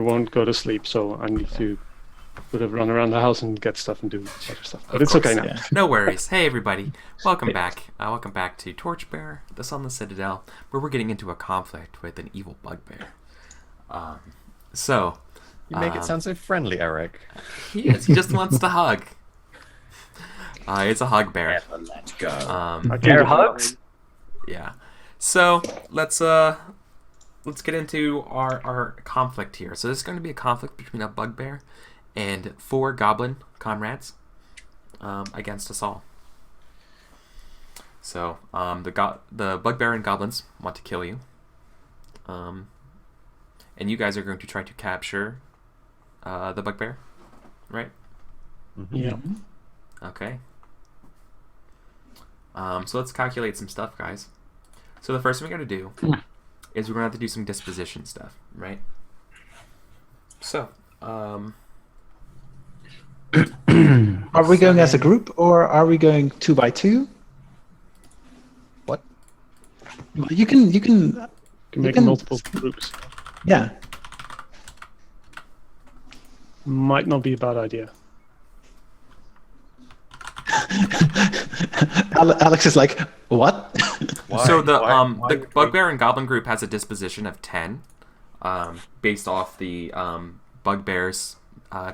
won't go to sleep, so I need to sort of run around the house and get stuff and do other stuff. But it's okay now. Yeah. No worries. Hey everybody, welcome back. Welcome back to Torchbearer, the Sunless Citadel, where we're getting into a conflict with an evil bugbear. You make it sound so friendly, Eric. He is. He just wants to hug. It's a hug bear. Never let go. Bear hugs? Yeah. So let's get into our conflict here. So this is going to be a conflict between a bugbear and 4 goblin comrades against us all. So the bugbear and goblins want to kill you, and you guys are going to try to capture the bugbear, right? Mm-hmm. Yeah. Okay. So let's calculate some stuff, guys. So the first thing we got to do is we're going to have to do some disposition stuff, right? So, Are we going as a group or are we going 2 by 2? What? You can Make multiple groups. Yeah. Might not be a bad idea. Alex is like, what? Why? so the Why the bugbear and goblin group has a disposition of 10, based off the bugbear's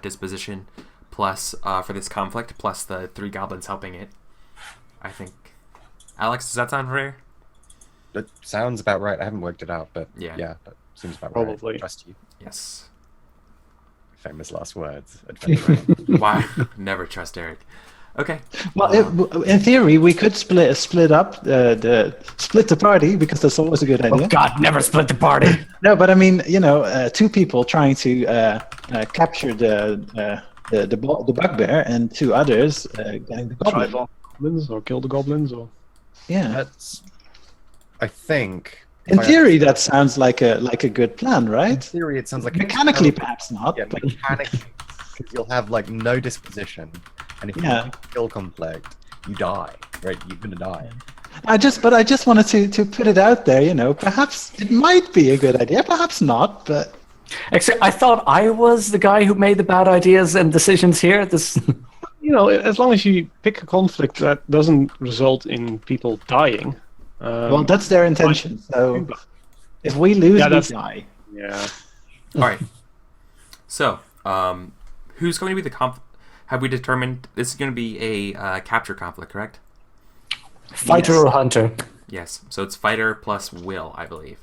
disposition, plus for this conflict, plus the 3 goblins helping it. I think. Alex, does that sound fair? That sounds about right. I haven't worked it out, but Yeah. that seems about Probably. right. Trust you. Yes. Famous last words. Adventure round. Why? Never trust Eric. Okay. Well, in theory, we could split up the party because that's always a good idea. Oh God, never split the party. No, but I mean, 2 people trying to capture the bugbear and 2 others getting the goblin. Drive off goblins or kill the goblins or. Yeah. That's. I think. In if I theory, understand- that sounds like a good plan, In right? theory, it sounds like a Mechanically, terrible- perhaps not. Yeah, but- mechanically, because you'll have like no disposition, and if you Yeah. have a kill conflict, you die. Right? You're gonna die. I just wanted to put it out there. Perhaps it might be a good idea, perhaps not. But Except I thought I was the guy who made the bad ideas and decisions here. This. As long as you pick a conflict that doesn't result in people dying. well, that's their intention. So if we lose, Yeah, we that's- die. Yeah. All right. So, who's going to be the have we determined this is going to be a capture conflict, correct? Fighter Yes. or hunter? Yes. So it's fighter plus will, I believe.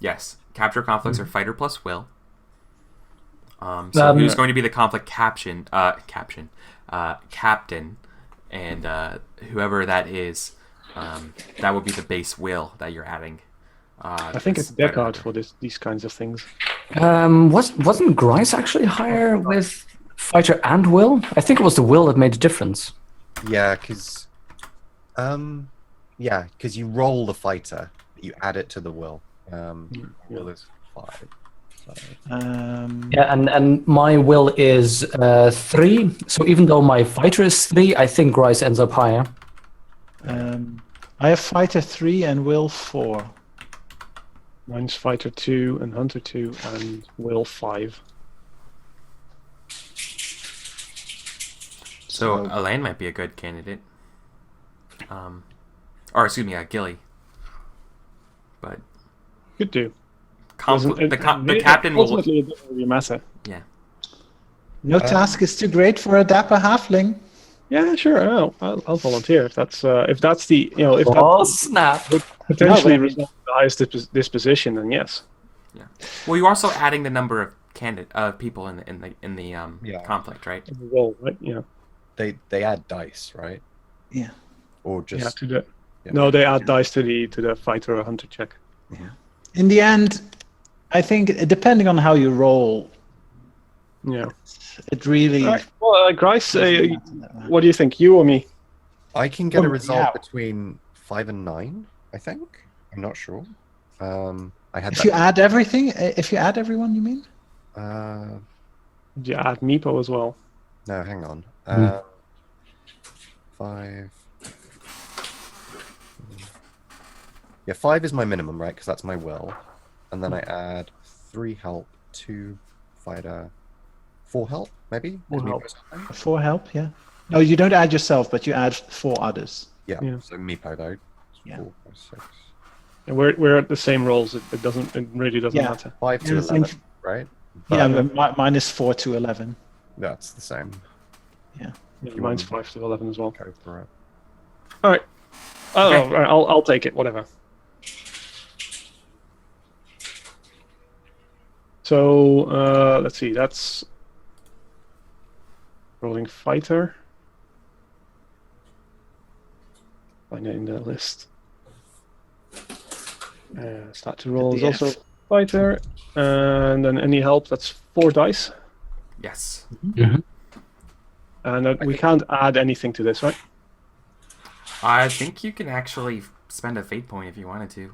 Yes. Capture conflicts are fighter plus will. So who's going to be the conflict captain, and whoever that is, that would be the base will that you're adding. I think it's Deckard for these kinds of things. Wasn't Grice actually higher with fighter and will? I think it was the will that made the difference. Yeah, because. Because you roll the fighter, you add it to the will. Will is 5. So. Yeah, and my will is 3. So even though my fighter is 3, I think Grice ends up higher. I have fighter 3 and will 4. Mine's fighter 2 and hunter 2 and will 5. So Elaine might be a good candidate. Or excuse me, Gilly. But Could do. the captain will. Ultimately, it doesn't really matter. Yeah. No task is too great for a dapper halfling. Yeah, sure. I'll volunteer if that's the if Oh that snap! would potentially No, but- result in the highest disposition, then yes. Yeah. Well, you're also adding the number of people in the Yeah. conflict, right? The roll, right? Yeah. They add dice, right? Yeah. Or just Yeah. To the yeah. no, they add dice to the fighter or hunter check. In the end, I think depending on how you roll, Yeah. it really. All right. Well, Grice, what do you think? You or me? I can get a Oh, result yeah. between 5 and 9. I think. I'm not sure. I had If that. you add everything, if you add everyone, you mean? Do you add Meepo as well? No, hang on. 5. Yeah, 5 is my minimum, right? Because that's my will. And then I add 3 help, 2 fighter. 4 help, maybe? 4 Meepo help. or something? 4 help, yeah. No, you don't add yourself, but you add 4 others. Yeah. Yeah. So Meepo though. Yeah. 4, 5, 6. And we're at the same rolls. It really doesn't Yeah. matter. 5 to Yeah, same 11, right? Yeah, But but mine is 4 to 11. that's the same. Yeah, you mine's want- 5 to 11 as well. Go for it. All right. Oh, Okay. all right, I'll take it. Whatever. So let's see. That's rolling fighter. Find it in the list. Start to roll is DF. also fighter, and then any help. That's 4 dice, Yes. and we can't add anything to this, right? I think you can actually spend a fate point if you wanted to.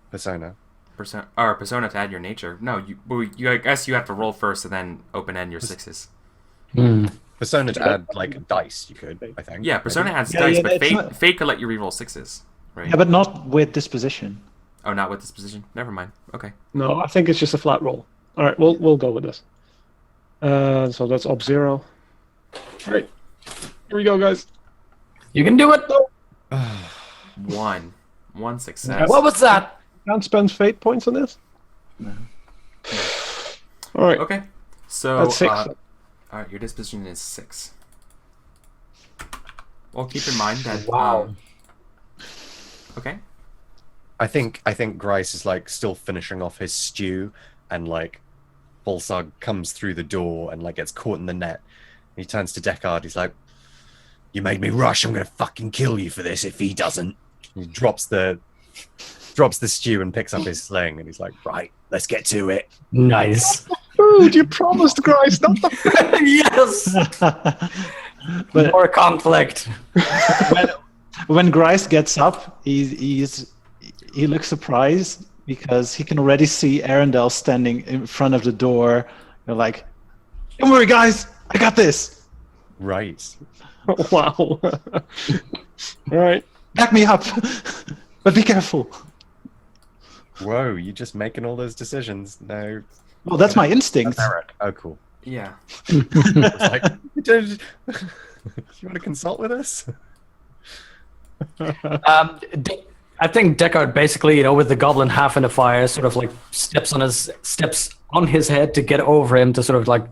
Persona. Persona to add your nature. No, I guess you have to roll first and then open end your 6s. Persona to add like dice, you could, I think. Yeah, Persona maybe. adds Yeah, dice, yeah, but it's fate, not- fate could let you reroll 6s. Right. Yeah, but not with this position. Oh, not with this position? Never mind. Okay. No, I think it's just a flat roll. All right, we'll go with this. So that's up 0. All right, here we go, guys. You can do it. One success. What was that? Can't spend fate points on this. All right, Okay. So that's 6. all right, your disposition is 6. Well, keep in mind that. Wow. Okay. I think Grice is like still finishing off his stew, and like Bolsag comes through the door and like gets caught in the net. He turns to Deckard. He's like, "You made me rush. I'm gonna fucking kill you for this if he doesn't." He drops the stew and picks up his sling, and he's like, "Right, let's get to it." Nice. Dude, you promised, Christ, not the Yes. But More conflict. when Grice gets up, he looks surprised because he can already see Arundel standing in front of the door. You're like, "Don't worry, guys, I got this. Right. Wow. All right. Back me up, but be careful." Whoa, you just making all those decisions? No. Well, that's my instinct. That's Eric. Oh, cool. Yeah. It's like, you want to consult with us? I think Deckard basically, with the goblin half in the fire, sort of like steps on his head to get over him to sort of like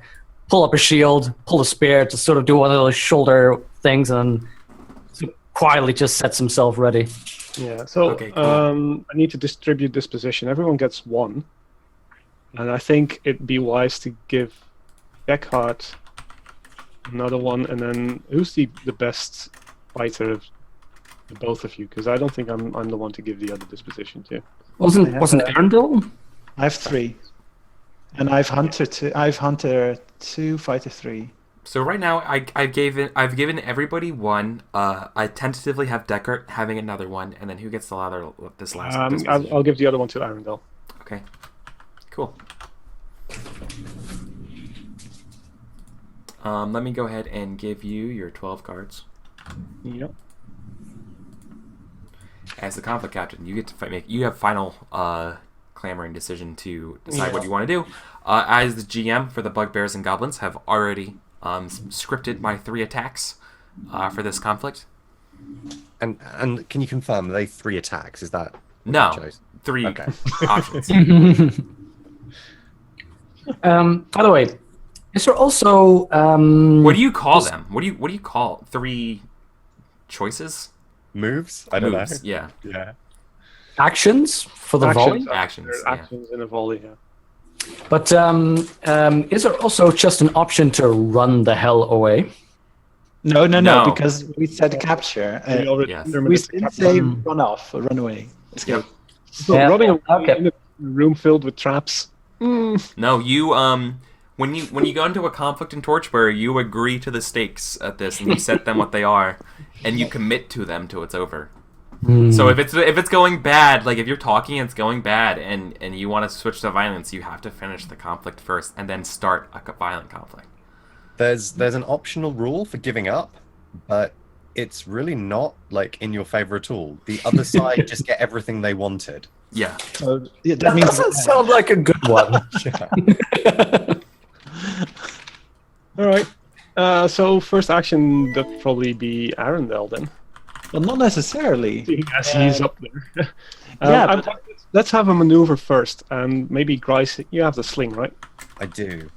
pull up a shield, pull a spear to sort of do one of those shoulder things, and sort of quietly just sets himself ready. Yeah, so Okay, cool. I need to distribute this position. Everyone gets 1. And I think it'd be wise to give Deckard another one. And then who's the best fighter of the both of you? Because I don't think I'm the one to give the other disposition to. Wasn't Arundel? I have 3, and I've Hunter 2. I've Hunter 2, Fighter 3. So right now, I've given everybody 1. I tentatively have Deckard having another 1, and then who gets this last? disposition? I'll give the other one to Arundel. Okay. Cool. Let me go ahead and give you your 12 cards. Yep. As the conflict captain, you get to you have final clamoring decision to decide what you want to do. As the GM for the Bugbears and Goblins, have already scripted my 3 attacks for this conflict. And can you confirm, are they 3 attacks? Is that what No, you chose? 3 Okay. options. By the way, is there also What do you call them? What do you call 3 choices? Moves? I don't Moves, know. yeah. Yeah. actions for the volley? Actions, There yeah. are actions in a volley, yeah. But is there also just an option to run the hell away? No, No. because we said capture. We already yes. determined We it's a didn't capture. say run off or run away. Yep. So Yeah, running away okay. in a room filled with traps. No, you when you go into a conflict in Torchbearer, you agree to the stakes at this, and you set them what they are, and you commit to them till it's over. So if it's going bad, like if you're talking and it's going bad, and you want to switch to violence, you have to finish the conflict first, and then start a violent conflict. There's an optional rule for giving up, but it's really not like in your favor at all. The other side just get everything they wanted. Yeah. So yeah, that That means doesn't sound like a good one. Yeah. All right. So first action, that'd probably be Arundel then. Well, not necessarily. Seeing as he's up there. Yeah, I'm- let's have a maneuver first, and maybe Grice, you have the sling, right? I do.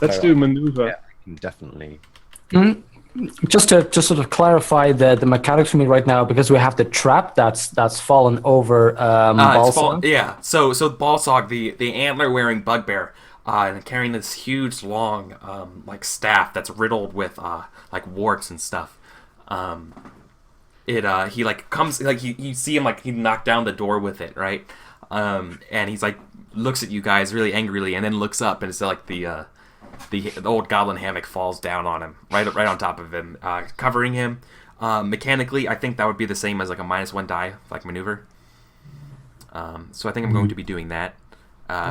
Let's So, do maneuver. Yeah, I can definitely. Just to sort of clarify the mechanics for me right now, because we have the trap that's fallen over Balsa. Yeah. So Balsog, the antler wearing bugbear, and carrying this huge long like staff that's riddled with like warts and stuff. He like comes like you see him like he knocked down the door with it, right? And he's like looks at you guys really angrily, and then looks up, and it's like the old goblin hammock falls down on him, right on top of him, covering him. Mechanically, I think that would be the same as like a -1 die, like maneuver. So I think I'm going to be doing that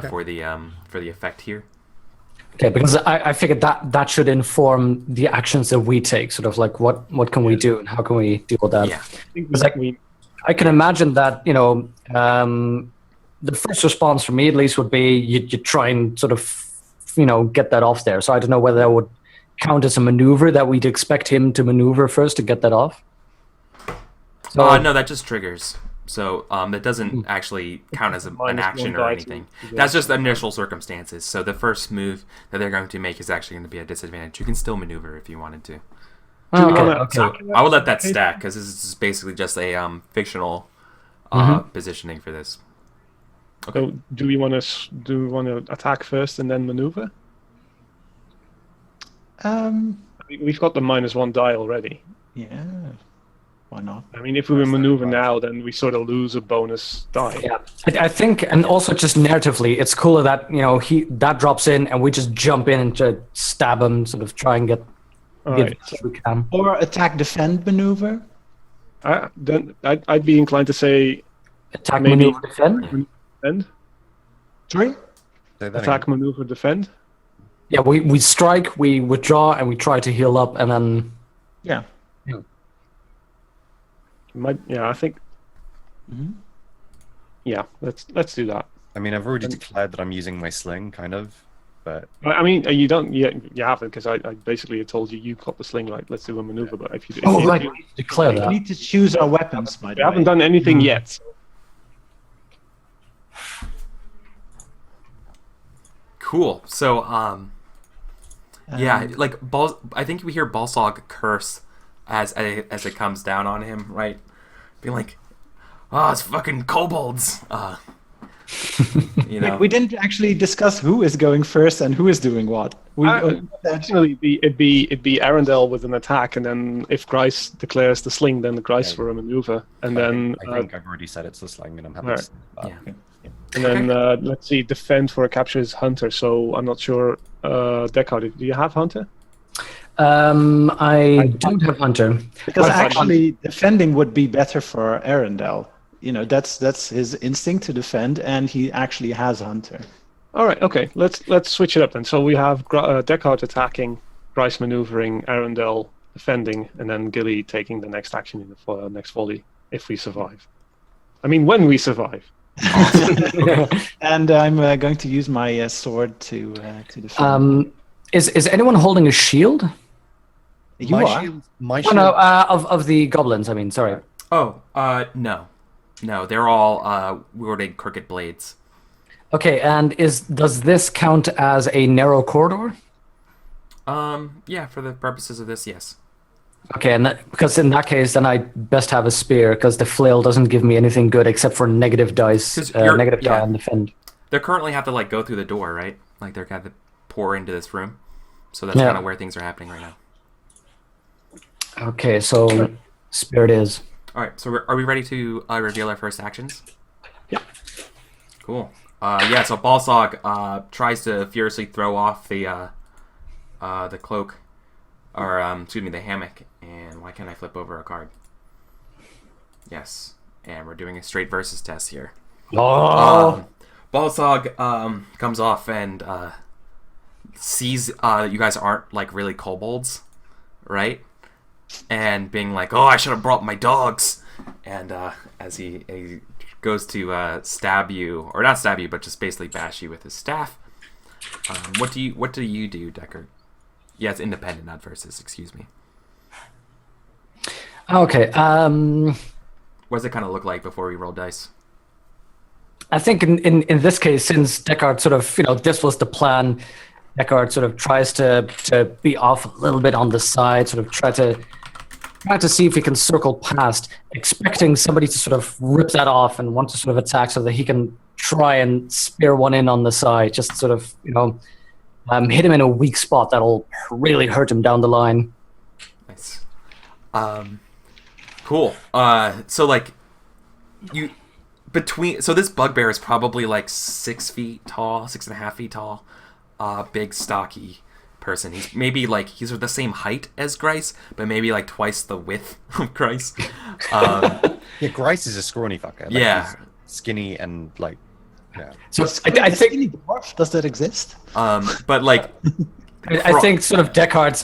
for the effect here. Okay, because I figured that should inform the actions that we take, sort of like what can we do and how can we deal with that. Yeah. I think It's like- I can imagine that, the first response for me at least would be you try and sort of, get that off there. So I don't know whether that would count as a maneuver that we'd expect him to maneuver first to get that off. So, No, that just triggers. So that doesn't actually count as an -1 action or die anything. to- That's just the initial circumstances. So the first move that they're going to make is actually going to be a disadvantage. You can still maneuver if you wanted to. Oh, okay, wanna okay. attack? I would let that stack because this is basically just a fictional positioning for this. So do we want to attack first and then maneuver? We've got the -1 die already. Yeah. Why not? I mean, if we maneuver now, then we sort of lose a bonus die. Yeah, I think, and also just narratively, it's cooler that that drops in and we just jump in and just stab him, sort of try and get Alright. as we can. Or attack defend maneuver. Then I'd be inclined to say Attack, Maybe- maneuver, defend. defend, Sorry. Say that attack, maneuver, defend. Yeah, we strike, we withdraw, and we try to heal up, and then Yeah. I think. Mhm. Yeah, let's do that. I mean, I've already declared that I'm using my sling, kind of, but I mean, you don't. You haven't, because I basically told you got the sling right. Let's do a maneuver. But if you oh if right, you, we need to declare We that. need to choose our weapons, by we the haven't way. done anything yet. So Cool. So yeah, like I think we hear Balsog curse as it comes down on him, right? Being like, "Oh, it's fucking kobolds." We didn't actually discuss who is going first and who is doing what. Actually, it'd be Arundel with an attack, and then if Grice declares the sling, then the Grice Yeah. for a maneuver, and I then think I've already said it's the sling, and I'm happy. Alright. To say that. Yeah. and then let's see, defend for a capture is Hunter. So I'm not sure. Deckard, do you have Hunter? I don't have Hunter. Because Well, actually, defending would be better for Arundel. That's his instinct to defend, and he actually has Hunter. All right, okay. Let's switch it up then. So we have Deckard attacking, Grice maneuvering, Arundel defending, and then Gilly taking the next action in the next volley if we survive. I mean, when we survive. And I'm going to use my sword to defend. Is anyone holding a shield? You my are. shield, my Oh, shield. no, of the goblins. I mean, sorry. Oh, no, they're all wielding crooked blades. Okay, and does this count as a narrow corridor? Yeah, for the purposes of this, yes. Okay, and because in that case, then I best have a spear, because the flail doesn't give me anything good except for negative dice, 'Cause you're- negative die yeah. on defend. They currently have to like go through the door, right? Like they're gonna have to pour into this room. So that's Yeah. kind of where things are happening right now. Okay, so spear it is. All right, so are we ready to reveal our first actions? Yeah. Cool. Yeah. So Balsog tries to furiously throw off the cloak, or excuse me, the hammock. And why can't I flip over a card? Yes. And we're doing a straight versus test here. Oh, Balsog comes off and sees you guys aren't like really kobolds, right? And being like, "Oh, I should have brought my dogs." And as he goes to stab you, or not stab you, but just basically bash you with his staff. What do you do, Deckard? Yeah, it's independent, not versus. Excuse me. Okay. What does it kind of look like before we roll dice? I think in this case, since Deckard sort of, this was the plan, Deckard sort of tries to be off a little bit on the side, sort of try to see if he can circle past, expecting somebody to sort of rip that off and want to sort of attack so that he can try and spear one in on the side, just sort of, hit him in a weak spot that'll really hurt him down the line. Nice. Cool. So like so this bugbear is probably like 6 feet tall, 6.5 feet tall, big stocky person. He's maybe like he's the same height as Grice, but maybe like twice the width of Grice. Yeah, Grice is a scrawny fucker. Like, Yeah. he's skinny and like, yeah. So I think Skinny dwarf, does that exist? But like I think sort of Deckard's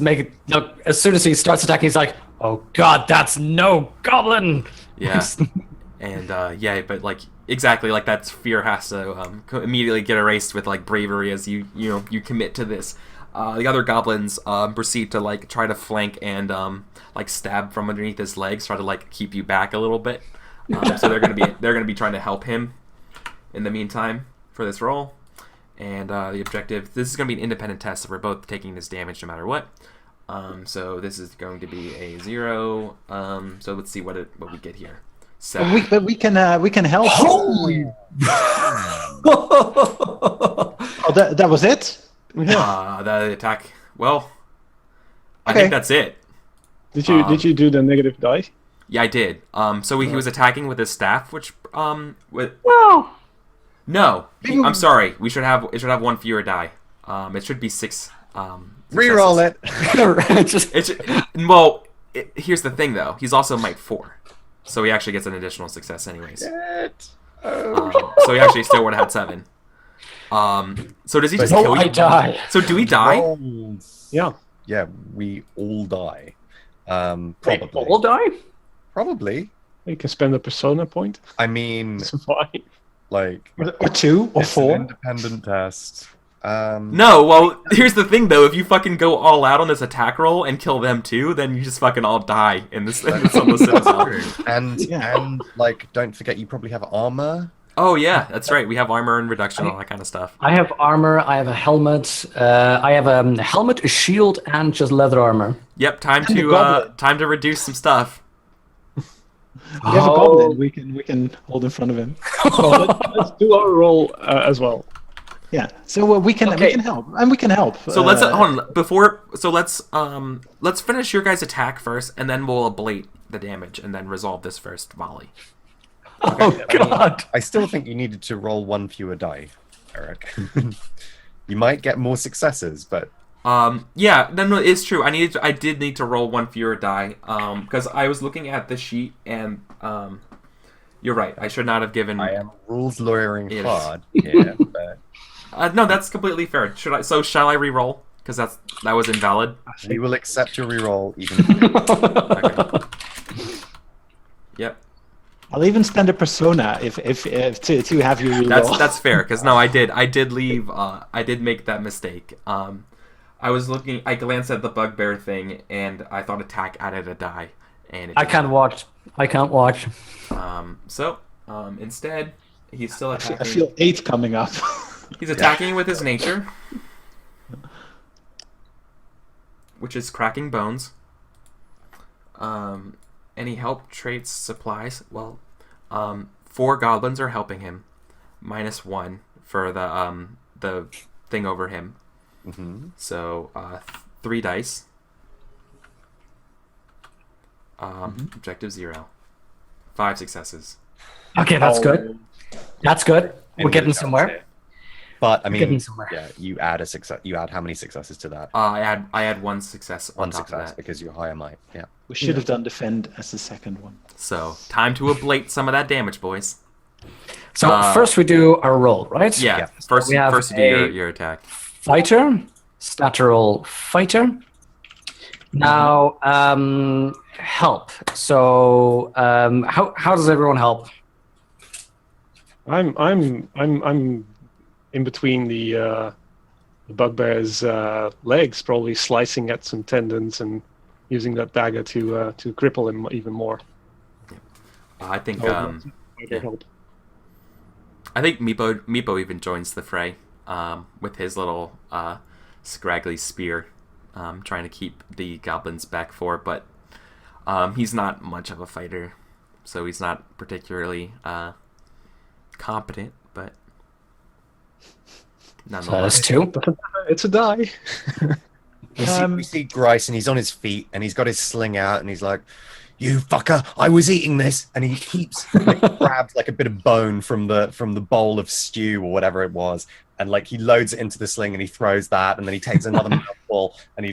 as soon as he starts attacking, he's like, "Oh God, that's no goblin." yeah. And but like exactly like that fear has to immediately get erased with like bravery as you commit to this. The other goblins proceed to like try to flank and like stab from underneath his legs, try to like keep you back a little bit. So they're gonna be trying to help him in the meantime for this roll. And the objective, this is gonna be an independent test, so we're both taking this damage no matter what. So this is going to be a 0. So let's see what we get here. 7. But we can help. Holy! Oh, that was it. The attack. Well, I Okay. think that's it. Did you do the negative die? Yeah, I did. So he was attacking with his staff, which with Well, no. I'm sorry. It should have 1 fewer die. It should be 6. Reroll it. Here's the thing though. He's also might 4, so he actually gets an additional success anyways. So he actually still would have had 7. So does he just kill you? I die. So do we die? Rolls. Yeah. Yeah, we all die. Wait, Probably. all die? Probably. You can spend a persona point. I mean, Survive. like, Or 2 or it's an 4. independent test. No, well, here's the thing though. If you fucking go all out on this attack roll and kill them too, then you just fucking all die in this Sunless Citadel. And like, don't forget, you probably have armor. Oh yeah, that's right. We have armor and reduction, all that kind of stuff. I have armor. I have a helmet. I have a helmet, a shield, and just leather armor. Yep, time And the to goblin. reduce some stuff. We have a goblin. We can hold in front of him. So let's do our roll as well. Yeah. So we can help, and we can help. So let's hold on before. So let's finish your guys' attack first, and then we'll ablate the damage, and then resolve this first volley. Oh God! I still think you needed to roll 1 fewer die, Eric. You might get more successes, but Yeah, no, it's true. I did need to roll 1 fewer die. Because I was looking at the sheet, and you're right. I should not have given. I am rules lawyering Yes. hard here. But No, that's completely fair. Shall I re-roll? Because that was invalid. we will accept your reroll, even. Okay. Yep. I'll even spend a persona if to have you reroll. That's fair. Because no, I did leave. I did make that mistake. I was looking. I glanced at the bugbear thing, and I thought attack added a die, and it I can't watch. I can't watch. So instead, he's still attacking. I feel 8 coming up. He's attacking with his nature, which is cracking bones. Any help traits supplies? Well, 4 goblins are helping him, -1 for the thing over him. Mm-hmm. So 3 dice. Objective 0. 5 successes. Okay, that's good. That's good. We're getting somewhere. But I Getting mean, somewhere. yeah, you add a success. You add how many successes to that? I had 1 success on 1 top success of that. because you're higher might. Yeah. We should have done defend as the second one. So time to ablate some of that damage, boys. So first we do our roll, right? Yeah. Yeah. First, we have first you do your attack. Fighter, statural fighter. Now, help. So, how does everyone help? I'm in between the bugbear's legs, probably slicing at some tendons and using that dagger to cripple him even more. I think Fighter help. I think Meepo even joins the fray with his little scraggly spear, trying to keep the goblins back for. But he's not much of a fighter, so he's not particularly competent. But nonetheless, two. It's a die. We see Grice, and he's on his feet, and he's got his sling out, and he's like, "You fucker! I was eating this," and he keeps grabs like a bit of bone from the bowl of stew or whatever it was, and like he loads it into the sling, and he throws that, and then he takes another mouthful, and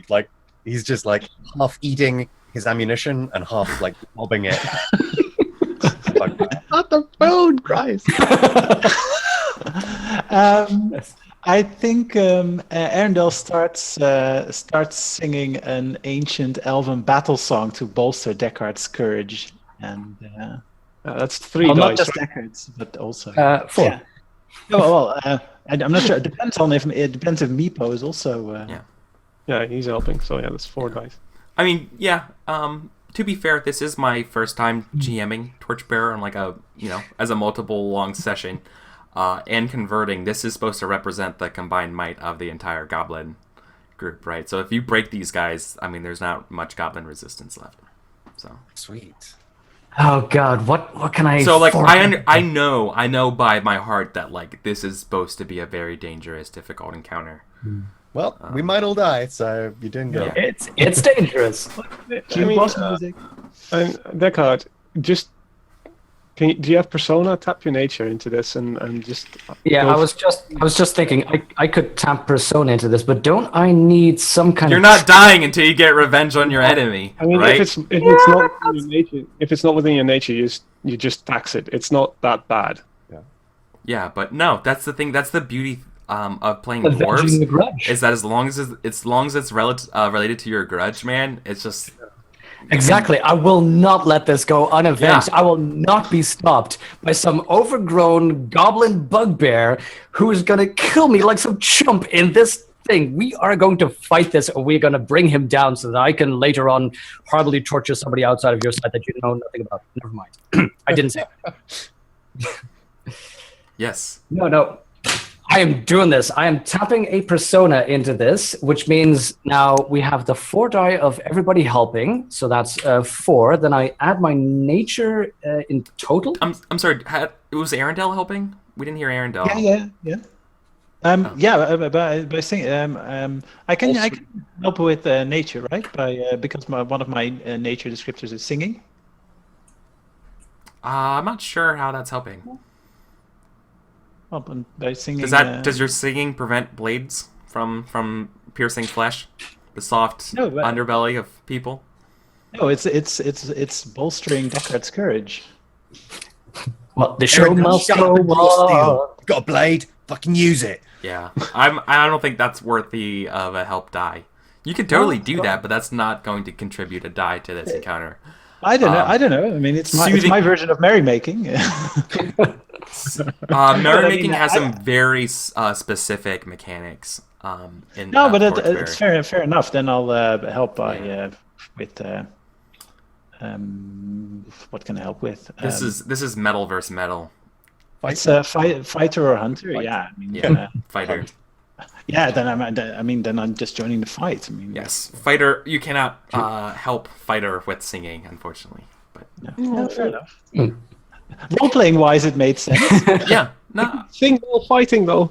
he's just like half eating his ammunition and half like mobbing it. Not the phone, Christ. I think Arendelle starts singing an ancient elven battle song to bolster Deckard's courage, and That's 3 well, dice. not just right? Deckard's, but also 4. Yeah. Oh, well, I'm not sure. It depends if Meepo is also. Yeah, he's helping. So yeah, that's 4 dice. I mean, yeah. To be fair, this is my first time GMing Torchbearer on like as a multiple long session. And converting, this is supposed to represent the combined might of the entire goblin group, right? So if you break these guys, I mean, there's not much goblin resistance left. So Sweet. Oh God, what can I? So like forfeit? I know by my heart that like this is supposed to be a very dangerous, difficult encounter. Well, we might all die, so you're doing good. Yeah. It's dangerous. Cue boss music. Deckard, just do you have Persona? Tap your nature into this and just. Yeah, go I was just thinking I could tap Persona into this, but don't I need some kind You're of? not dying until you get revenge on your enemy, I mean, right? if it's not within your nature, you just tax it. It's not that bad. Yeah, but no, that's the thing. That's the beauty of playing Avenging dwarves the grudge. is that as long as it's related to your grudge, man, it's just. Exactly. I will not let this go unavenged. Yeah. I will not be stopped by some overgrown goblin bugbear who is going to kill me like some chump in this thing. We are going to fight this, and we're going to bring him down so that I can later on horribly torture somebody outside of your side that you know nothing about. Never mind. I didn't say that. Yes. No. I am doing this. I am tapping a persona into this, which means now we have the 4 die of everybody helping. So that's 4. Then I add my nature in total. I'm sorry. It was Arendelle helping? We didn't hear Arendelle. Yeah. By saying, I can help with nature, right? Because one of my nature descriptors is singing. I'm not sure how that's helping. Well, by singing. Does your singing prevent blades from piercing flesh, the soft No, but- underbelly of people? No, it's bolstering Deckard's courage. Well, the show must Shut go up and draw on. steel. Got a blade? Fucking use it. Yeah, I don't think that's worthy of a help die. You can totally do that, but that's not going to contribute a die to this encounter. I don't know. I mean, it's soothing- my version of merrymaking. Merrymaking has some very specific mechanics. In No, but Torchbearer. it's fair enough. Then I'll help by with what can I help with? This is metal versus metal. It's a fighter or hunter. Yeah, I mean, Yeah, fighter. yeah. Then I'm just joining the fight. I mean, Yes, fighter. You cannot help fighter with singing, unfortunately. But yeah, fair enough. Role playing wise, it made sense. yeah, no, Sing while fighting, though.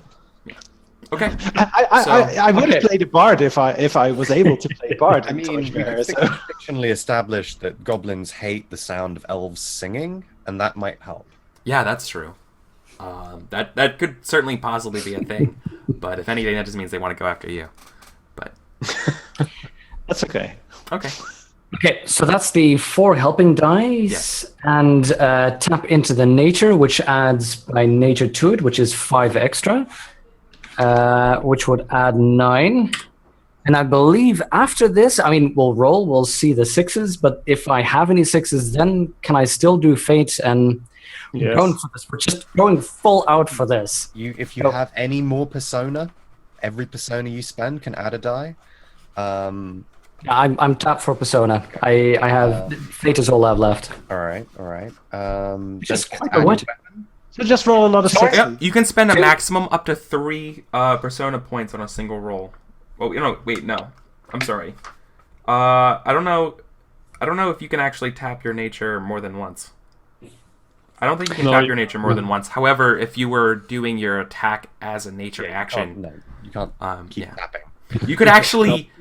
okay. I would have played a bard if I was able to play bard. I in mean, we Torchbearer, could so- fictionally establish that goblins hate the sound of elves singing, and that might help. Yeah, that's true. That could certainly possibly be a thing, but if anything, that just means they want to go after you. But That's okay. okay, Okay, so that's the 4 helping dice, Yes. and tap into the nature, which adds my nature to it, which is 5 extra, which would add 9. And I believe after this, I mean, we'll see the 6s, but if I have any 6s, then can I still do fate? And Yes. going for this, we're just going full out for this. If you have any more persona, every persona you spend can add a die. Yeah, I'm tapped for Persona. I have Fate is all I have left. All right. Just don't quite add a what? weapon. So just roll a lot of Sorry? sixes. Yep, you can spend a maximum up to 3 persona points on a single roll. Oh, wait, no. I'm sorry. I don't know if you can actually tap your nature more than once. I don't think you can tap your nature more than once. However, if you were doing your attack as a nature action, You can't keep yeah. tapping. you could actually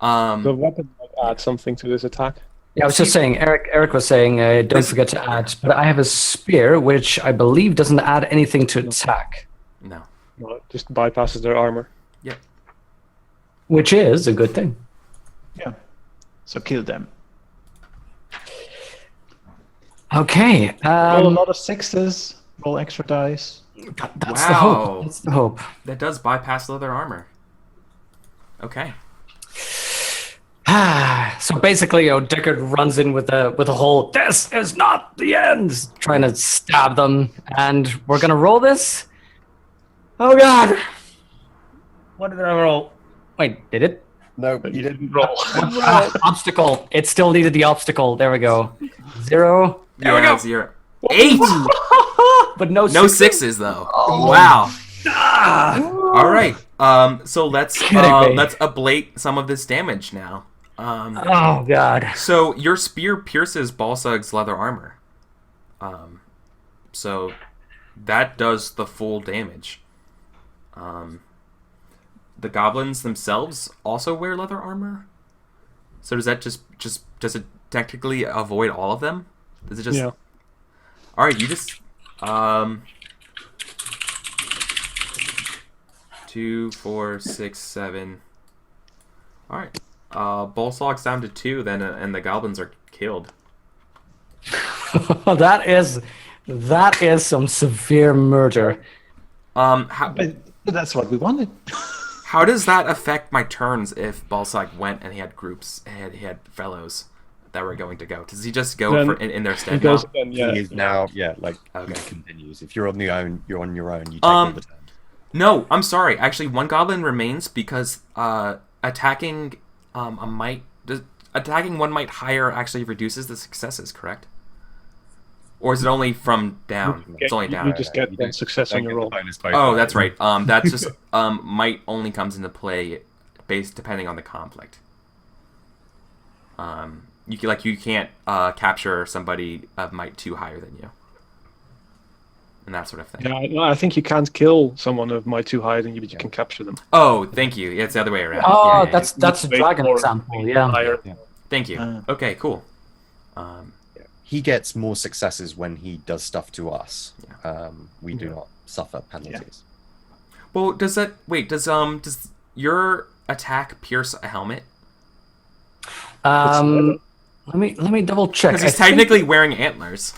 The weapon might add something to this attack. Yeah, I was just saying. Eric was saying, don't forget to add. But I have a spear, which I believe doesn't add anything to attack, no. No, it just bypasses their armor. Yep. which is a good thing. Yeah. So kill them. Okay. Roll a lot of sixes. Roll extra dice. That's the hope. That's the hope. That does bypass leather armor. Okay. So basically, Deckard runs in with a whole "This is not the end," trying to stab them, and we're gonna roll this. Oh God! What did I roll? Wait, did it? No, you didn't roll. Obstacle. It still needed the obstacle. There we go. 0. There we go. 0. 8. But no No sixes. sixes though. Wow. All right. So let's Kidding me. let's ablate some of this damage now. Oh God. So your spear pierces Balsug's leather armor. So that does the full damage. The goblins themselves also wear leather armor. So does that just does it technically avoid all of them? Does it just? Yeah. All right, you just 2, 4, 6, 7. All right. Balsog's down to 2 then, and the goblins are killed. that is some severe murder. How But that's what we wanted. how does that affect my turns if Balsog went and he had groups, he had fellows that were going to go? Does he just go Then for in their He stead goes now? again, yeah. He is now, like Okay. it continues. If you're on your own, you're on your own. You take all the turn. No, I'm sorry. Actually, one goblin remains because attacking attacking one might higher actually reduces the successes. Correct? Or is it only from down? It's only down. You just get one success on your roll. Oh, that's right. That's just might only comes into play based depending on the conflict. You can't capture somebody of might 2 higher than you, and that sort of thing. Yeah, no, I think you can't kill someone of might 2 higher than you, but you can capture them. Oh, thank you. Yeah, it's the other way around. Oh, Yeah, yeah, yeah. that's a Wait dragon for- example. Yeah. Higher. Thank you. Okay, cool. He gets more successes when he does stuff to us. We do not suffer penalties. Well, does your attack pierce a helmet? Let me double check. Because he's technically wearing antlers.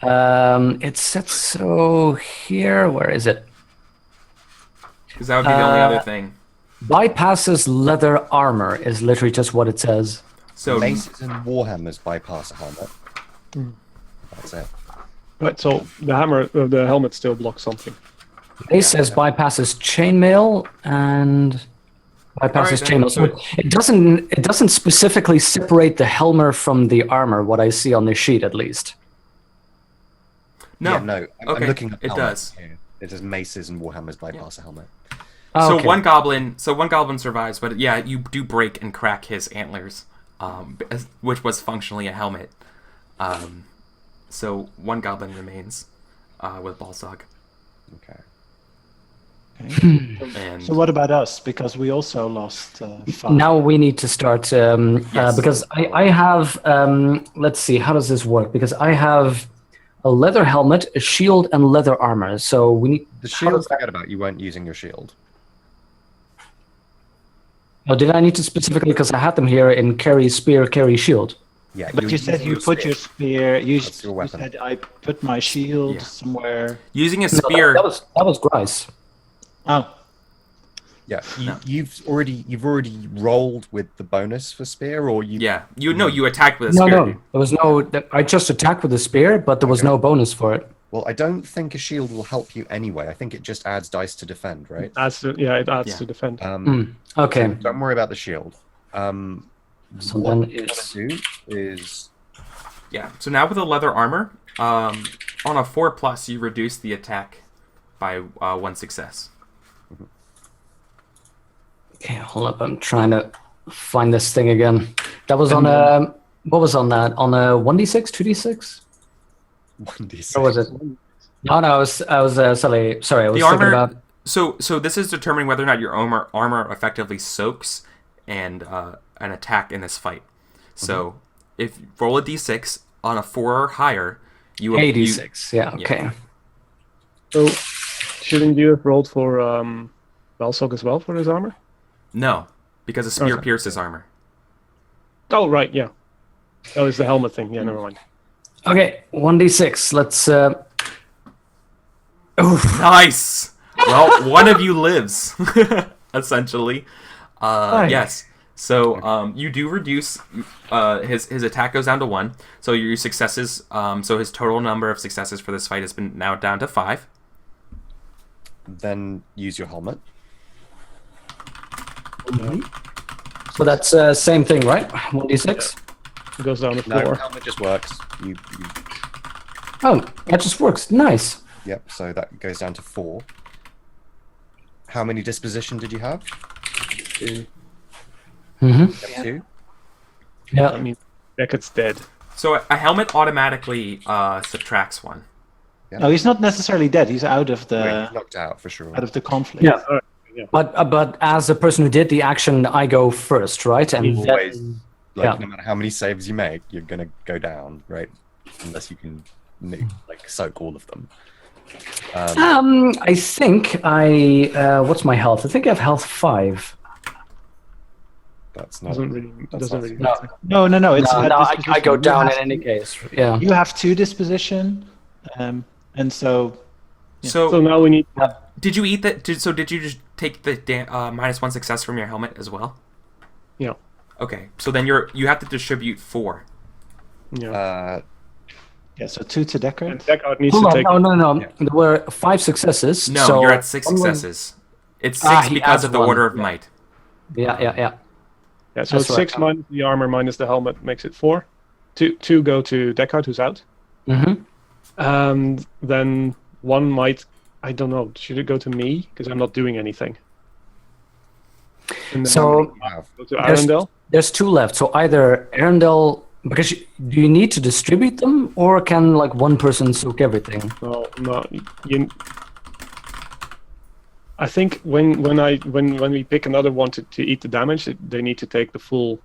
It said so here. Where is it? Because that would be the only other thing. Bypasses leather armor is literally just what it says. So Maces and warhammers bypass a helmet. That's it. Right, so the helmet still blocks something. It says bypasses chainmail and bypasses Alright, chainmail. So it doesn't specifically separate the helmet from the armor. What I see on this sheet, at least. no. Yeah, no. I'm Okay, looking at it helmets does. Here. It says maces and warhammers bypass a helmet. Oh, So okay. one goblin survives, but yeah, you do break and crack his antlers, which was functionally a helmet. So one goblin remains with Balsog. Okay. And So what about us? Because we also lost 5. Now we need to start Yes. because I have let's see, how does this work? Because I have a leather helmet, a shield, and leather armor. So we need The how shield, does that- forget about. You weren't using your shield. Oh, did I need to specifically, because I had them here in carry spear, carry shield. Yeah, But you said you put your spear. That's your You weapon. said I put my shield Yeah. somewhere. using a No, spear. that was Grice. Oh, Yeah, No. you've already rolled with the bonus for spear, or you? Yeah, you attacked with a No, spear. no, there was no. I just attacked with the spear, but there was no bonus for it. Well, I don't think a shield will help you anyway. I think it just adds dice to defend, right? It adds Yeah. to defend. Okay. Don't worry about the shield. So What then you it's want to do is Yeah. So now with the leather armor, on a 4+, you reduce the attack by 1 success. okay. Hold up, I'm trying to find this thing again. That was on a what was on that? On a 1d6, 2d6? 1d6. Or was it? No, I was sorry. I was The thinking armor. about. So this is determining whether or not your armor effectively soaks and an attack in this fight. So if roll a d6 on a 4 or higher, you 86. Yeah. Okay. So, shouldn't you have rolled for Balsog as well for his armor? No, because a spear Okay. pierces armor. Oh, right, yeah. Oh, it's the helmet thing. Yeah, never mind. Okay. 1d6. Let's. Nice. Well, one of you lives, essentially. Nice. Yes. So you do reduce his attack goes down to 1. So your successes. So his total number of successes for this fight has been now down to 5. Then use your helmet. So that's same thing, right? 1d6. It goes down to No, 4. helmet just works. You Oh, that just works. Nice. Yep, so that goes down to 4. How many disposition did you have? Mm-hmm. 2? Yeah. I mean, Beckett's dead. So a helmet automatically subtracts 1. No, he's not necessarily dead. He's out of Wait, the he's knocked out for sure. conflict. Yeah. But as the person who did the action, I go first, right? And You always, then- like, yeah. no matter how many saves you make, you're gonna go down, right? Unless you can, like, soak all of them. I think I. What's my health? I think I have health 5. That's not. Doesn't really No. matter. No. It's No, a I disposition. go You down have in any to- case. Yeah. You have 2 disposition, and so So now we need. Did you eat that? Did you just take the -1 success from your helmet as well? Yeah. Okay, so then you have to distribute 4. Yeah. yeah, so 2 to And Deckard. Deckard needs Hold to on. take. No. There were 5 successes. No, so you're at 6 one was- successes. It's 6 he because adds of the 1. order of might. Yeah. Yeah, so That's it's 6 right. minus the armor minus the helmet makes it 4. Two go to Deckard, who's out. Mm-hmm. And then 1 might. I don't know. Should it go to me? Because I'm not doing anything. And then So go to there's- Arundel. there's 2 left. So either Arundel, because do you need to distribute them, or can like one person soak everything? No. I think when we pick another one to eat the damage, they need to take the full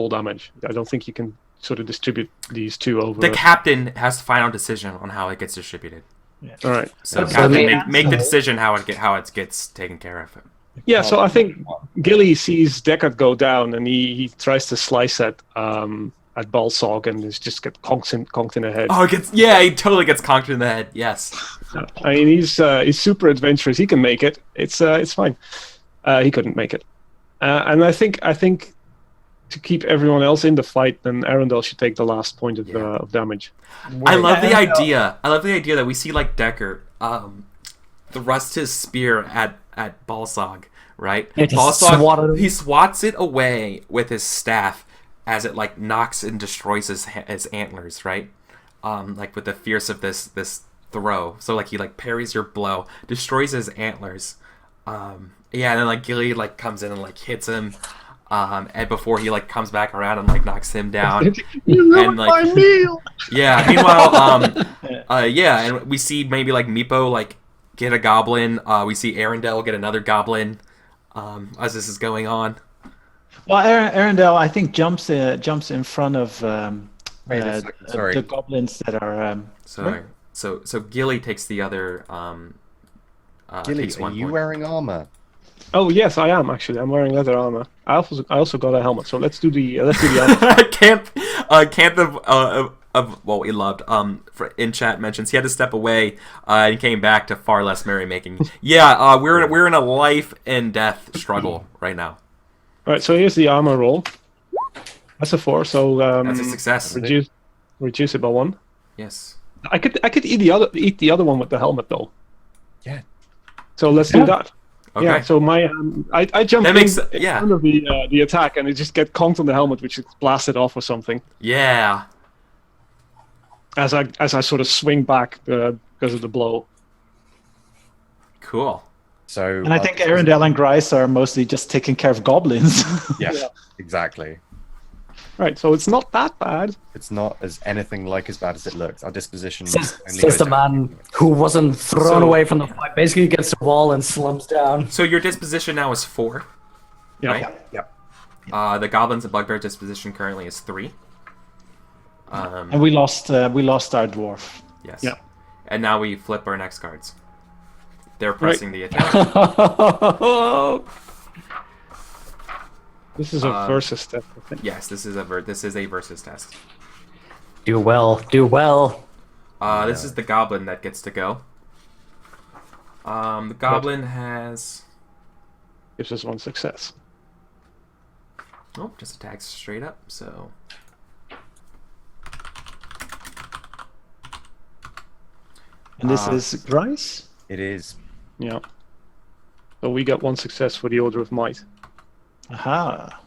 damage. I don't think you can sort of distribute these 2 over. The captain has the final decision on how it gets distributed. All right. So So captain the make the decision how it gets taken care of. Yeah. So I think Gilly sees Deckard go down, and he tries to slice at Balsog, and it's just get conked in the head. Oh, he totally gets conked in the head. Yes. I mean, he's super adventurous. He can make it. It's fine. He couldn't make it, and I think to keep everyone else in the fight, then Arundel should take the last point of damage. I love the idea. I love the idea that we see like Deckard thrust his spear at Balsog, right? Yeah, just swat at him. He swats it away with his staff as it like knocks and destroys his antlers, right? Like with the fierce of this throw. So like he like parries your blow, destroys his antlers. And then like Gilly like comes in and like hits him. And before he like comes back around and like knocks him down. And like my meal. yeah. Meanwhile, and we see maybe like Meepo like get a goblin. We see Arundel get another goblin. As this is going on. Well, Arundel, I think jumps in front of Wait a second, sorry. the goblins that are. So Gilly takes the other. Gilly, takes are 1 you point. wearing armor? Oh yes, I am actually. I'm wearing leather armor. I also got a helmet. So let's do the armor. Can't well, we loved in chat mentions he had to step away and came back to far less merrymaking. Yeah, we're in a life and death struggle right now. All right. So here's the armor roll. That's a 4. So That's a success. reduce it by 1. Yes. I could eat the other one with the helmet though. Yeah. So let's do Yeah. that. Okay. Yeah. So my I jump That makes- in yeah. front of the attack and it just get conked on the helmet, which is blasted off or something. Yeah. As I sort of swing back because of the blow. Cool. So. And I think Arendelle and Grice are mostly just taking care of goblins. Yeah, Yeah. exactly. Right. So it's not that bad. It's not as anything like as bad as it looks. Our disposition Says only says goes the down. man who wasn't thrown So- away from the fight, basically against the wall and slumps down. So your disposition now is 4. Yeah. Right. Yep. The goblins and bugbear disposition currently is 3. And we lost our dwarf. Yes. Yeah. And now we flip our next cards. They're pressing the attack. This is a versus test, I think. Yes, this is a versus test. Do well, do well. This is the goblin that gets to go. The goblin has Gives us 1 success. just attacks straight up. So And this is Grice? It is. Yeah. So we get 1 success for the Order of Might. Aha.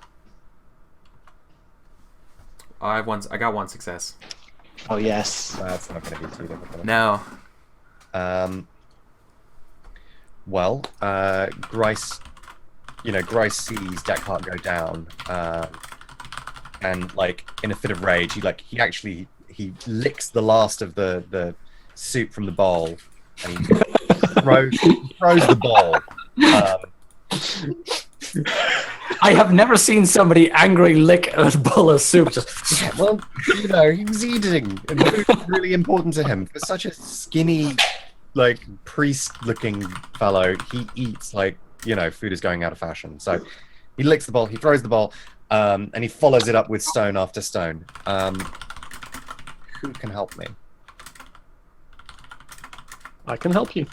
I got 1 success. Oh, yes. That's not going to be too difficult. No. Well, Grice, Grice sees Deckhart go down, and like in a fit of rage, he licks the last of the soup from the bowl, and he throws the bowl. I have never seen somebody angry lick a bowl of soup. Just Yeah, well, he was eating, and food was really important to him. For such a skinny, like priest-looking fellow, he eats like food is going out of fashion. So he licks the bowl, he throws the bowl, and he follows it up with stone after stone. Who can help me? I can help you.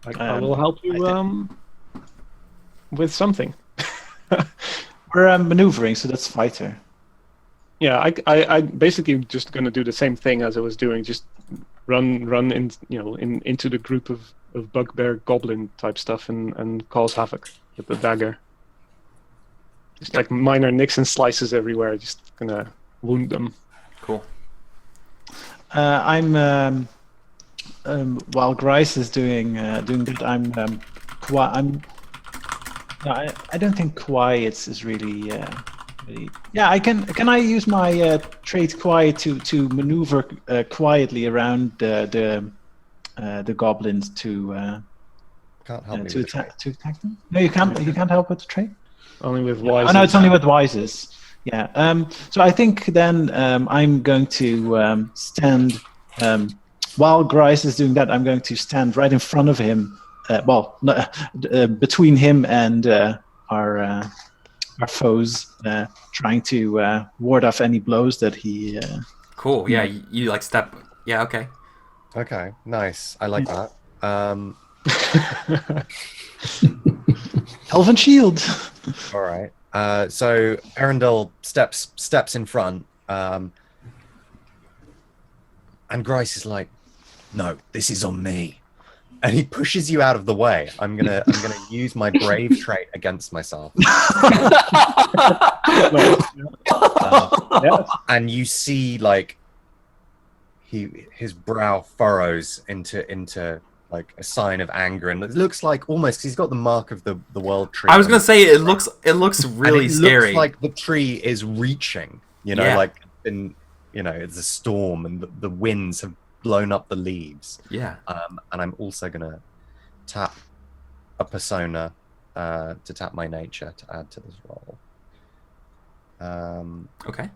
I Um, will help you with something. We're maneuvering, so that's fighter. Yeah, I basically just going to do the same thing as I was doing. Just run in, into the group of bugbear goblin type stuff and cause havoc with the dagger. Just like minor nicks and slices everywhere. Just gonna wound them. Cool. I'm while Grice is doing that. I don't think quiet is really. Yeah, I can I use my trait quiet to maneuver quietly around the goblins to Can't help me. to with the attack them? No, you can't. You can't help with the trait. Only with wise. Oh no, it's only with wises. Yeah. So I think then I'm going to stand. While Grice is doing that, I'm going to stand right in front of him. Between him and our foes, trying to ward off any blows that he. Cool. Yeah, you like step. Yeah. Okay. Okay, nice. I like that. Elven shield. All right. So Arendelle steps in front, and Grice is like, "No, this is on me," and he pushes you out of the way. I'm gonna use my brave trait against myself. And you see like his brow furrows into like a sign of anger, and it looks like almost he's got the mark of the world tree. I was gonna say it looks really and it scary. looks like the tree is reaching, Yeah. like it's a storm and the winds have blown up the leaves. Yeah. And I'm also gonna tap a persona to tap my nature to add to this roll. Okay.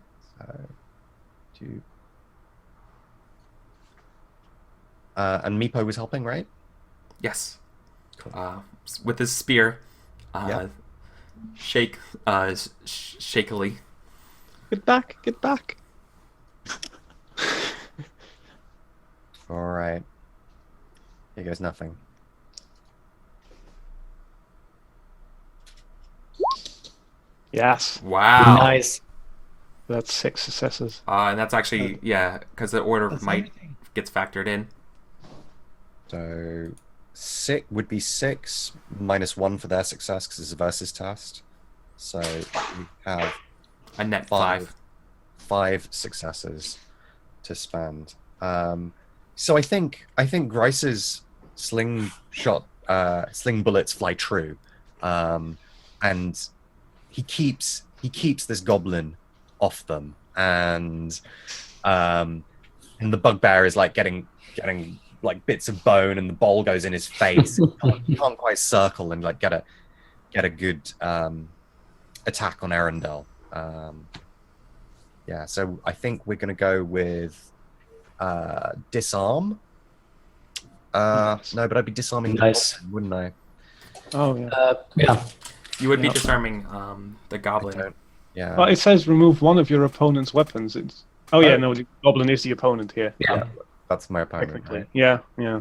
And Meepo was helping, right? Yes. Cool. With his spear, Yeah. shakily. Get back! Get back! All right. Here goes nothing. Yes, Wow. Nice. that's 6 successes. And that's actually because the order of might gets factored in. So 6 would be 6 -1 for their success because it's a versus test. So we have A net 5. 5 successes to spend. So I think Grice's sling bullets fly true, and he keeps this goblin off them, and the bugbear is like getting like bits of bone, and the bowl goes in his face. He can't quite circle and like get a good attack on Arundel. Yeah, so I think we're gonna go with disarm. No, but I'd be disarming the Nice. goblin, wouldn't I? Oh yeah. Yeah. You would be Yeah. disarming the goblin. Don't- Yeah. Well, it says remove one of your opponent's weapons. It's... Oh yeah, Oh. no, the goblin is the opponent here. Yeah. That's my opponent. Technically. Right? Yeah, yeah.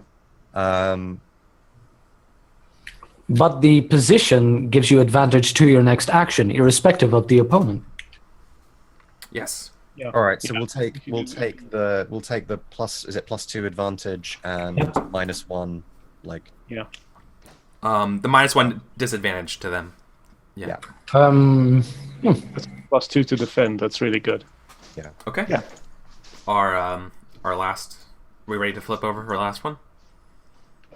But the position gives you advantage to your next action, irrespective of the opponent. Yes. Yeah. All right, so Yeah. we'll take the plus. Is it +2 advantage and -1? Like The -1 disadvantage to them. Yeah. That's +2 to defend. That's really good. Okay. Yeah. Our last. We ready to flip over our last one?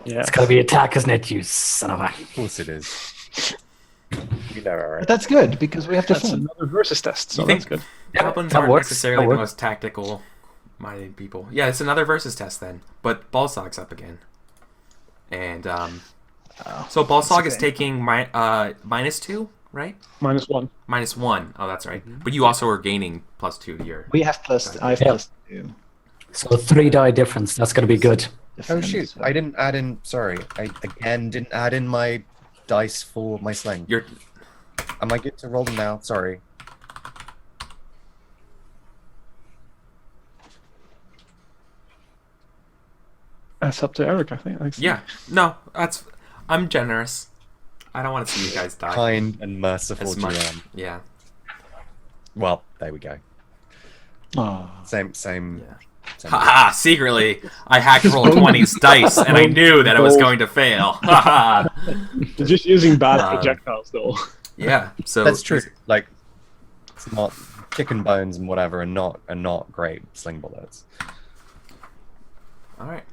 Yeah. It's gotta be attack, isn't it, you son of a... of course it is. You know, all But right. that's good because we have to That's defend. another versus test, so You that's think- good. Yeah, Goblins that aren't works. necessarily That the works. most tactical minded people. Yeah, it's another versus test then. But Balsog's up again. And so Balsog is okay. taking -2, right? -1. -1. Oh, that's right. But you also are gaining +2 to your. We have I have Yeah. +2. So 3 die difference. That's gonna be good. Oh defend, shoot! so- I didn't add in. Sorry, I again didn't add in my dice for my sling. You're Am I good to roll them now? Sorry. That's up to Eric, I think. yeah. No, I'm generous. I don't want to see you guys die Kind and merciful as much. GM. Yeah. Well, there we go. Aw. Same. Yeah. same. Haha, secretly, I hacked Roll20's dice, and I knew that it was going to fail. Haha. You're just using bad Um, projectiles, though. Yeah, so... That's true. Like, it's not chicken bones and whatever, and not great sling bullets. Alright,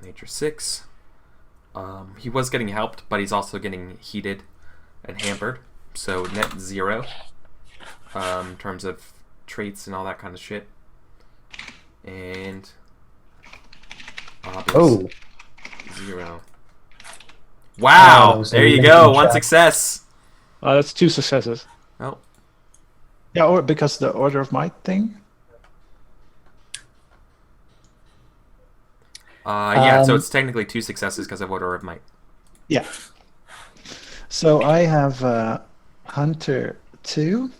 Nature 6. He was getting helped, but he's also getting heated and hampered. So net 0 in terms of traits and all that kind of shit. And Oh, 0. Wow! Oh, so There you you go. can One check. success. That's 2 successes. Oh, Yeah, or because the Order of Might thing. yeah. So it's technically 2 successes because of Order of Might. Yeah. So I have Hunter 2.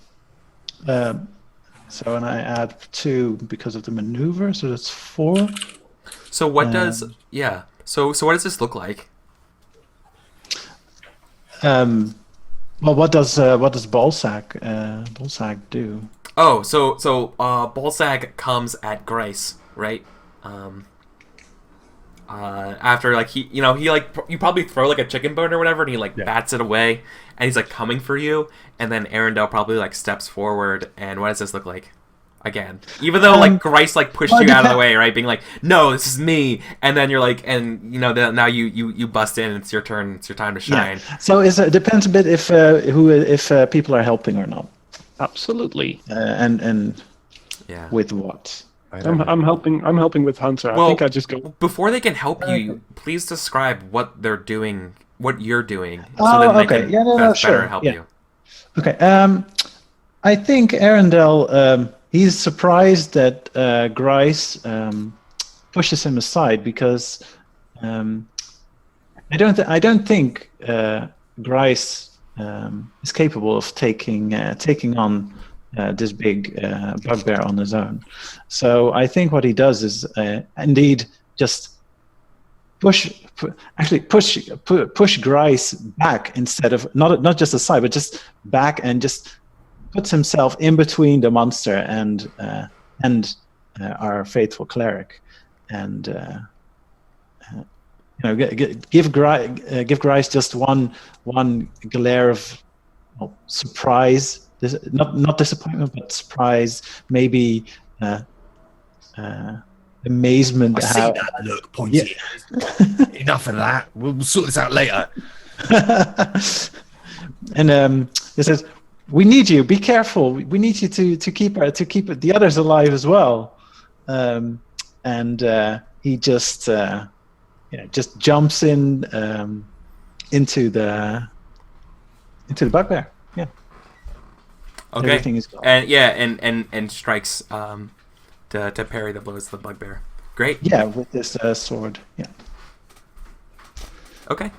So and I add 2 because of the maneuver, so that's 4. So what does So what does this look like? Well, what does Ballsack do? Oh, so Balsag comes at Grace, right? After like he like you probably throw like a chicken bone or whatever, and he like bats it away, and he's like coming for you, and then Arundel probably like steps forward, and what does this look like? Again, even though like Grace like pushed well, you out of the depend- way, right? Being like, no, this is me, and then you're like, and now you bust in, and it's your turn, it's your time to shine. Yeah. So it depends a bit if people are helping or not, Absolutely. and Yeah. with what. I don't know. I'm helping with Hunter. I Well, think I just go. Before they can help you, please describe what they're doing, what you're doing, so Oh, that they okay. can Yeah, no, better sure. help Yeah. you. Okay. I think Arundel, he's surprised that Grice pushes him aside because I don't think Grice is capable of taking on this big bugbear on his own. So I think what he does is indeed just push Grice back instead of not just aside, but just back, and just puts himself in between the monster and our faithful cleric, and give Grice just one glare of surprise, not disappointment, but surprise, maybe amazement. I see that look, Pointy. Enough of that. We'll sort this out later. And he says, "We need you. Be careful. We need you to keep the others alive as well." And he just jumps into the bugbear. Yeah. Okay. Everything is gone. And strikes to parry the blows of the bugbear. Great. Yeah, with this sword. Yeah. Okay.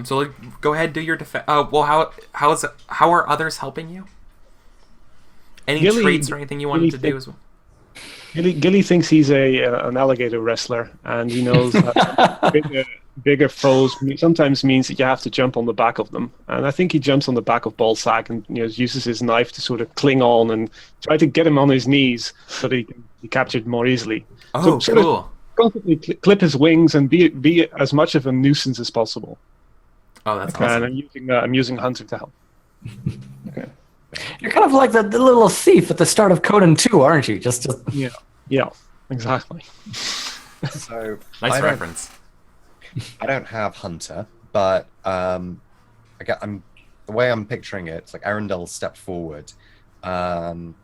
So go ahead, do your defense. Well, how are others helping you? Any traits or anything you wanted to do as well? Gilly thinks he's an alligator wrestler, and he knows that bigger foes sometimes means that you have to jump on the back of them. And I think he jumps on the back of Ballsack and uses his knife to sort of cling on and try to get him on his knees so that he can be captured more easily. Oh, so cool. Constantly clip his wings and be as much of a nuisance as possible. Oh, that's Okay, awesome. and I'm using Hunter to help. Okay. You're kind of like the little thief at the start of Conan 2, aren't you? Just Yeah, exactly. So Nice reference. I don't have Hunter, but the way I'm picturing it, it's like Arundel stepped forward, and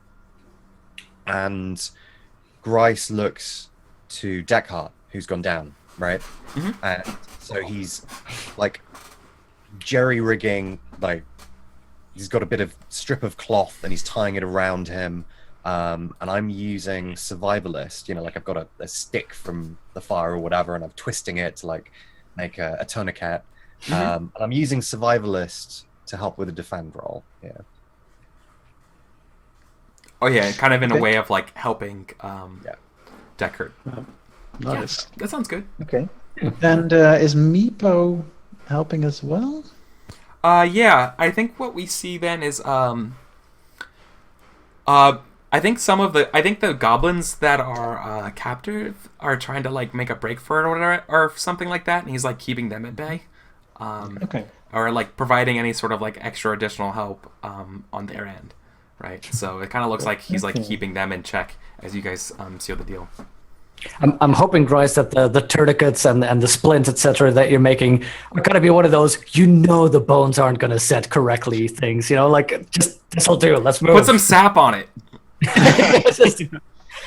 Grice looks to Deckhart, who's gone down, right? Mhm. And so he's like jerry-rigging, like he's got a bit of strip of cloth and he's tying it around him. And I'm using survivalist, like I've got a stick from the fire or whatever, and I'm twisting it to like make a tourniquet. And I'm using survivalist to help with a defend roll. Yeah. Oh yeah, kind of in a way of like helping Deckard. Nice. Yeah, that sounds good. Okay. And is Meepo helping as well? Yeah, I think what we see then is I think the goblins that are captive are trying to like make a break for it or whatever, or something like that, and he's like keeping them at bay. Okay. Or like providing any sort of like extra additional help on their end, right? So it kind of looks like he's like keeping them in check as you guys seal the deal. I'm hoping, Grice, that the tourniquets and the splints, etc., that you're making are gonna be one of those the bones aren't gonna set correctly things. Like just this'll do. Let's move. Put some sap on it.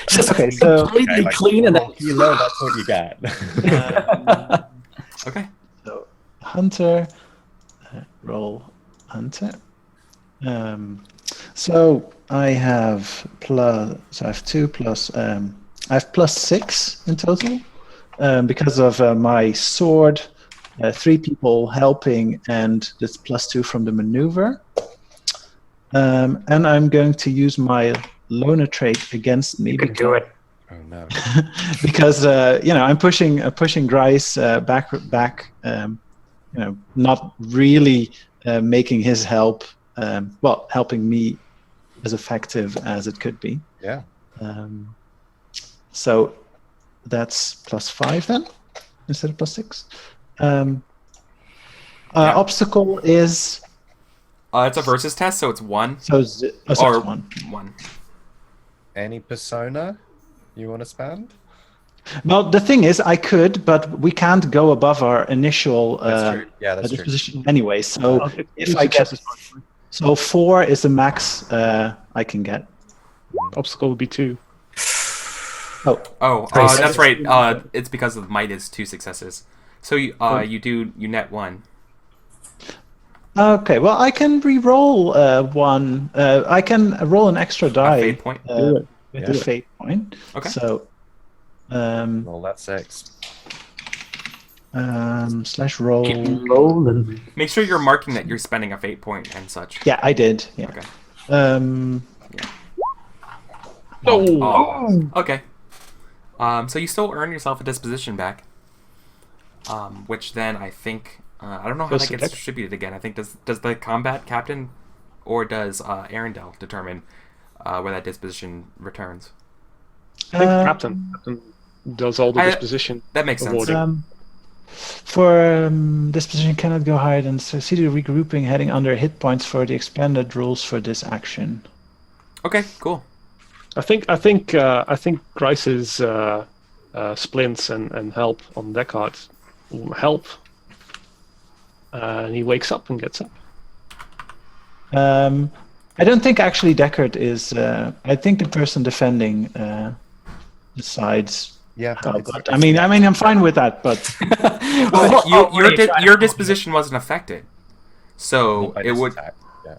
just Okay, so completely clean and then that's what you get. Okay. So Hunter, roll Hunter. So I have I have +6 in total because of my sword, 3 people helping, and this +2 from the maneuver. And I'm going to use my loner trait against me. you can do it. Oh no. Because I'm pushing Grice back. Not really making his help, helping me as effective as it could be. Yeah. So that's +5 then, instead of +6. Obstacle is It's a versus test, so it's 1 so it's 1. 1. Any persona you want to spend? Well, the thing is, I could, but we can't go above our initial That's true. Yeah, that's true. disposition anyway. So Okay, if I get, so 4 is the max I can get. Obstacle would be 2. Oh, Nice. that's right. It's because of might is 2 successes. So you net 1. Okay, well, I can re-roll 1. I can roll an extra die fate point? with Yeah. the fate point. Okay. So, Roll that 6. /roll. Keep rolling. Make sure you're marking that you're spending a fate point and such. Yeah, I did. Yeah. Okay. Oh! Okay. So you still earn yourself a disposition back. Which then I think I don't know how Goes that to gets Deck. distributed again. I think does the combat captain or does Arundel determine where that disposition returns? I think Captain does all the disposition. That makes sense. awarding. For this position cannot go higher than succeeded regrouping heading under hit points for the expanded rules for this action. Okay, cool. I think Grice's splints and help on Deckard will help, and he wakes up and gets up. I don't think actually Deckard is. I think the person defending decides. Yeah. I mean, I'm fine with that, but Your disposition wasn't affected, so it would. Attack. Yeah.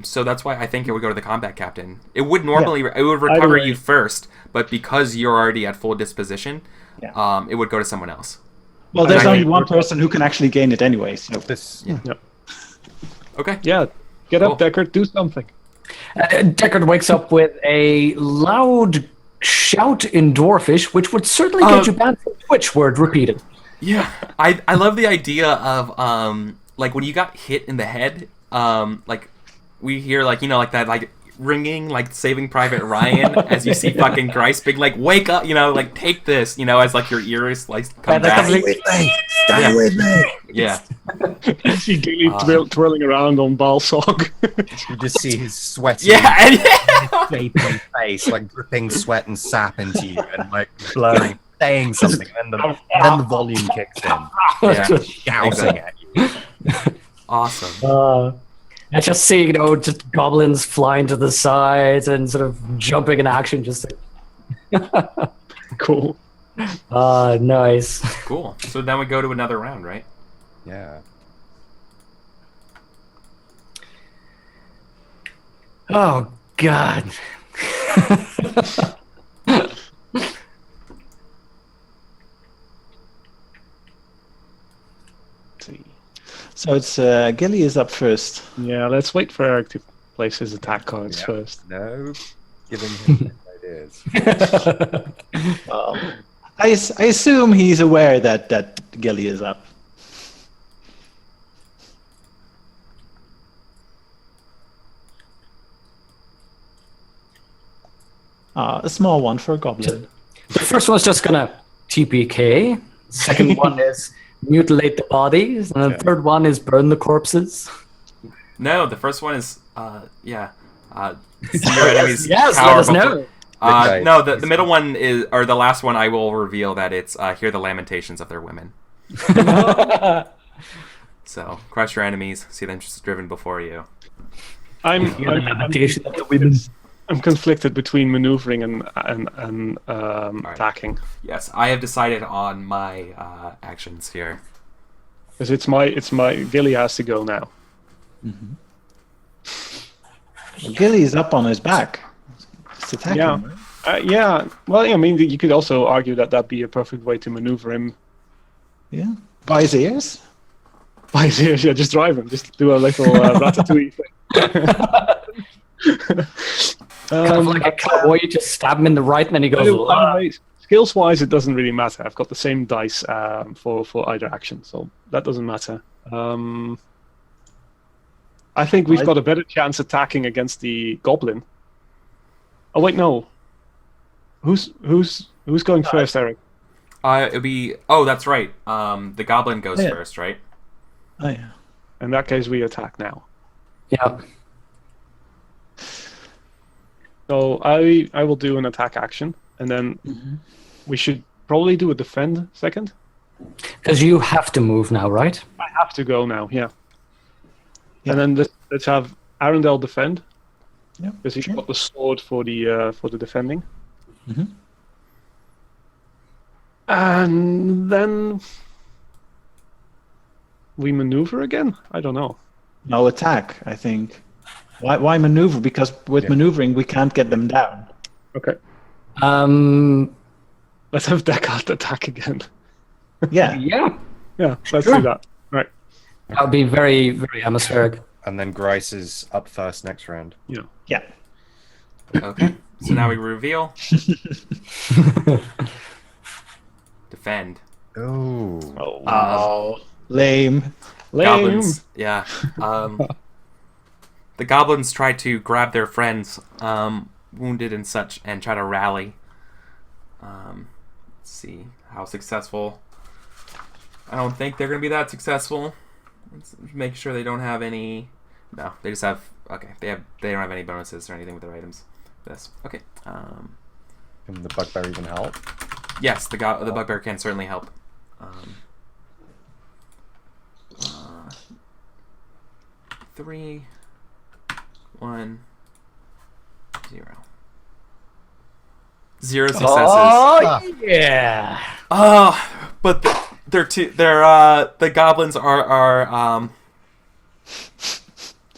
So that's why I think it would go to the combat captain. It would normally it would recover you first, but because you're already at full disposition, it would go to someone else. well, there's only one person who can actually gain it anyway. So This. Okay. Yeah, get up, Cool. Deckard. Do something. Deckard wakes up with a loud shout in Dwarfish, which would certainly get you banned from Twitch word repeated. Yeah, I love the idea of like when you got hit in the head, like we hear like that like ringing like Saving Private Ryan as you see fucking Grice being like wake up, like take this, as like your ears like come back. Stay with me. Yeah. You see Gilly twirling around on Balsog. You just see his sweaty, shaping face, like dripping sweat and sap into you, and like blurring, saying something, and then the volume kicks in, just shouting at you. Awesome. I just see, just goblins flying to the sides and sort of jumping in action, just Cool. nice. Cool. So then we go to another round, right? Yeah. Oh God. So it's Gilly is up first. Yeah, let's wait for Eric to place his attack cards Yeah. first. No, giving him ideas. I assume he's aware that Gilly is up. A small one for a goblin. The first one's just gonna TPK. Second one is mutilate the bodies, and the third one is burn the corpses. No, the first one is see your enemies Yes, cower let us before- know. No, the middle one is, or the last one, I will reveal that it's hear the lamentations of their women. So, crush your enemies, see them just driven before you. I'm conflicted between maneuvering and attacking, Yes, I have decided on my actions here. because it's my Gilly has to go now. Gilly is up on his back. It's attacking. Yeah. right? Yeah. Well, I mean, you could also argue that that'd be a perfect way to maneuver him. Yeah. By his ears. By his ears, yeah, just drive him. Just do a little ratatouille thing. Kind of like a cowboy, you just stab him in the right, and then he goes. Skills-wise, it doesn't really matter. I've got the same dice for either action, so that doesn't matter. I think we've got a better chance attacking against the goblin. Oh wait, no. Who's going first, Eric? It'll be. Oh, that's right. The goblin goes first, right? Oh yeah. In that case, we attack now. Yeah. So I will do an attack action, and then we should probably do a defend second. Because you have to move now, right? I have to go now, yeah. And then let's have Arundel defend. Yeah, because he's got the sword for the defending. And then we maneuver again. I don't know. No attack, I think. Why maneuver? Because with maneuvering we can't get them down. Okay. Let's have Deckard attack again. Yeah. Yeah. Yeah, let's do that. Right. That would be very, very atmospheric. And then Grice is up first next round. Yeah. Yeah. Okay. So now we reveal. Defend. Oh. Lame. Goblins. Yeah. The goblins try to grab their friends, wounded and such, and try to rally. Let's see how successful. I don't think they're going to be that successful. Let's make sure they don't have any. No, they just have. Okay, they don't have any bonuses or anything with their items. This. Okay. Can the bugbear even help? Yes, the bugbear can certainly help. 3, 1, 0. 0 successes. Oh yeah. Oh, but the goblins are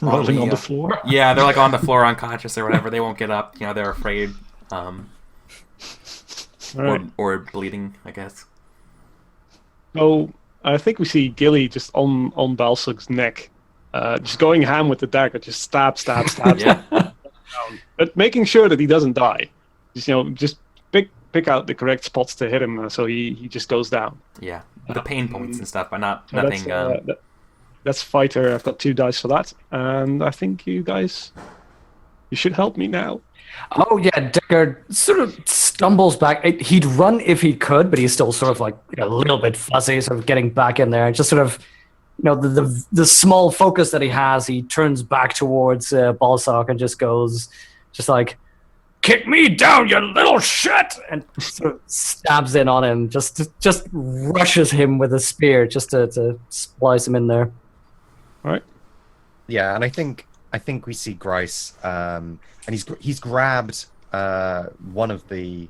Rolling on the floor. Yeah, they're like on the floor unconscious or whatever. They won't get up. They're afraid. Right. Or bleeding, I guess. So I think we see Gilly just on Balsug's neck, just going ham with the dagger, just stab, Yeah. but making sure that he doesn't die. Just pick out the correct spots to hit him, so he just goes down. Yeah, the pain points and stuff, but So nothing. that's fighter. I've got 2 dice for that, and I think you should help me now. Oh yeah, Deckard sort of stumbles back. He'd run if he could, but he's still sort of like a little bit fuzzy, sort of getting back in there. And just sort of, the small focus that he has, he turns back towards Balsock and just goes, just like, "Kick me down, you little shit!" And sort of stabs in on him, just rushes him with a spear, just to splice him in there. All right. Yeah, and I think we see Grice, and he's grabbed one of the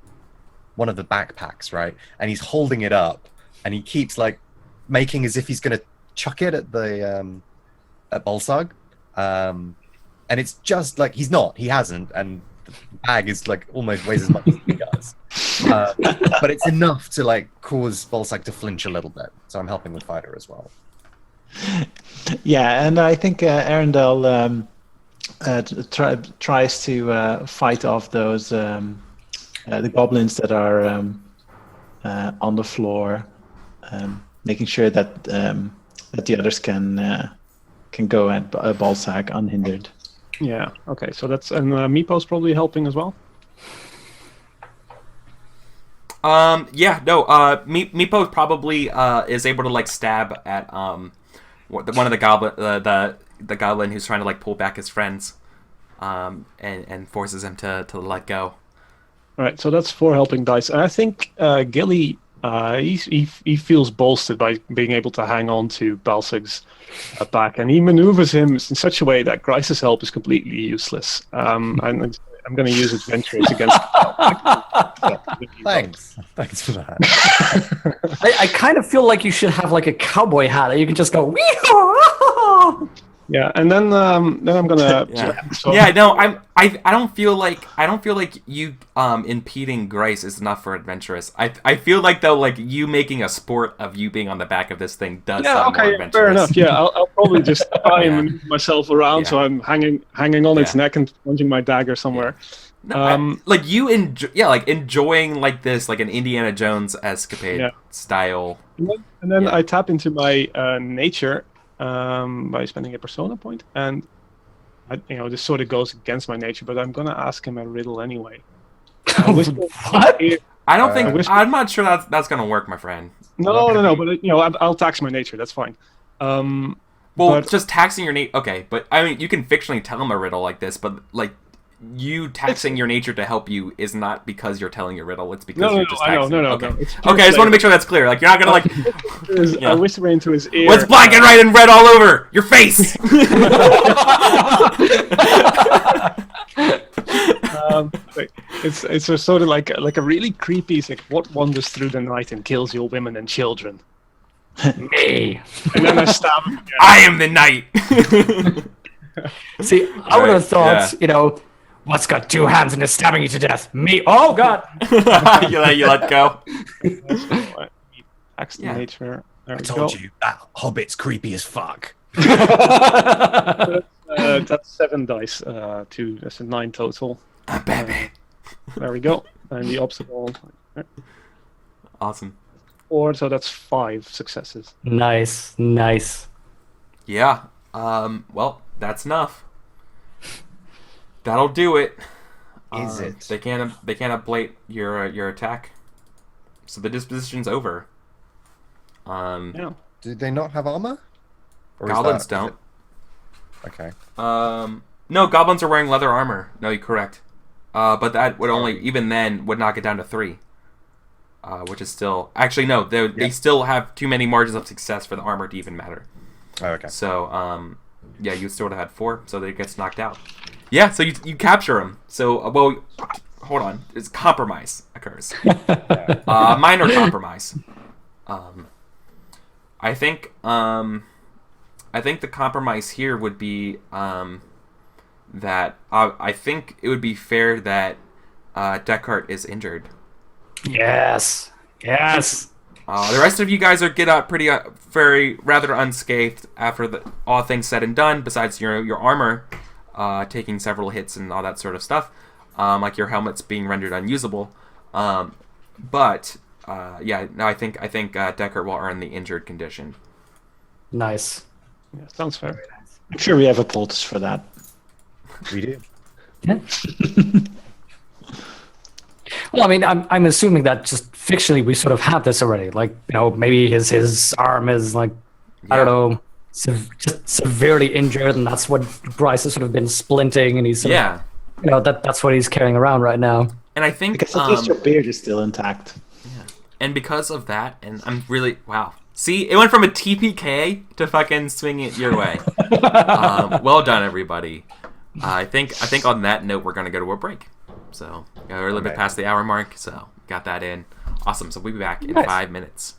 backpacks, right? And he's holding it up, and he keeps like making as if he's gonna chuck it at the at Balsag, and it's just like he hasn't, and the bag is like almost weighs as much as he does, but it's enough to like cause Balsag to flinch a little bit. So I'm helping with fighter as well. Yeah, and I think Arundel tries to fight off those the goblins that are on the floor, making sure that that the others can go at Balsag unhindered. Yeah. Okay. So that's and Meepo's probably helping as well. Yeah. No. Meepo probably is able to like stab at one of the goblin the goblin who's trying to like pull back his friends, and forces him to let go. All right. So that's 4 helping dice, and I think Gilly he feels bolstered by being able to hang on to Balsig's back, and he maneuvers him in such a way that Grice's help is completely useless. And I'm going to use adventurers against. Thanks for that. I kind of feel like you should have like a cowboy hat that you can just go wee-haw! Yeah, and then I'm gonna. Yeah, no, I don't feel like you impeding Grace is enough for adventurous. I feel like though, like you making a sport of you being on the back of this thing does sound more adventurous. Fair enough. Yeah, I'll probably just try and maneuver myself around so I'm hanging on its neck and plunging my dagger somewhere. No, like you enjoying like this, like an Indiana Jones escapade style. And then I tap into my nature. By spending a persona point, and this sort of goes against my nature, but I'm gonna ask him a riddle anyway. What? I don't think I'm not sure that's gonna work, my friend. No, but I'll tax my nature. That's fine. Just taxing your nature. Okay, but I mean, you can fictionally tell him a riddle like this, but like you taxing your nature to help you is not because you're telling your riddle. It's because you're just taxing. No. Okay, I just want to make sure that's clear. Like you're not gonna like. I whisper into his ear. What's black and white and red all over your face? It's a sort of like a really creepy. It's like, what wanders through the night and kills your women and children? Me. And then I stab him again. I am the night. See, I would have thought, what's got 2 hands and is stabbing you to death? Me. Oh God. you let go. Tax the nature. There I we told go. you that hobbit's creepy as fuck. That's 7 dice. That's a 9 total. Baby. There we go. And the obstacle. Awesome. 4, so that's 5 successes. Nice. Yeah. Well, that's enough. That'll do it. Is it? They can't ablate your attack. So the disposition's over. Yeah. Do they not have armor? Or is Goblins that- don't. Okay. No, goblins are wearing leather armor. No, you're correct. But that would only, even then, would knock it down to 3. Which is still... Actually, no, they still have too many margins of success for the armor to even matter. Oh, okay. So, yeah, you still would have had 4, so that it gets knocked out. Yeah, so you capture him. So, well, hold on. It's compromise occurs. Minor compromise. I think the compromise here would be that I think it would be fair that Descartes is injured. Yes. Yes. The rest of you guys get out pretty rather unscathed after all things said and done. Besides your armor taking several hits and all that sort of stuff, like your helmet's being rendered unusable. But yeah, no, I think Descartes will earn the injured condition. Nice. Yeah, sounds fair. I'm sure we have a poultice for that. We do. Yeah. Well, I mean, I'm assuming that just fictionally we sort of have this already. Like, you know, maybe his arm is like, I don't know, just severely injured, and that's what Bryce has sort of been splinting, and he's sort of, you know, that's what he's carrying around right now. And I think Because at least your beard is still intact. and because of that, and I'm really wow. See, it went from a TPK to fucking swinging it your way. Well done, everybody. I think on that note, we're gonna go to a break. So we're a little bit past the hour mark, so got that in. Awesome. So we'll be back in 5 minutes.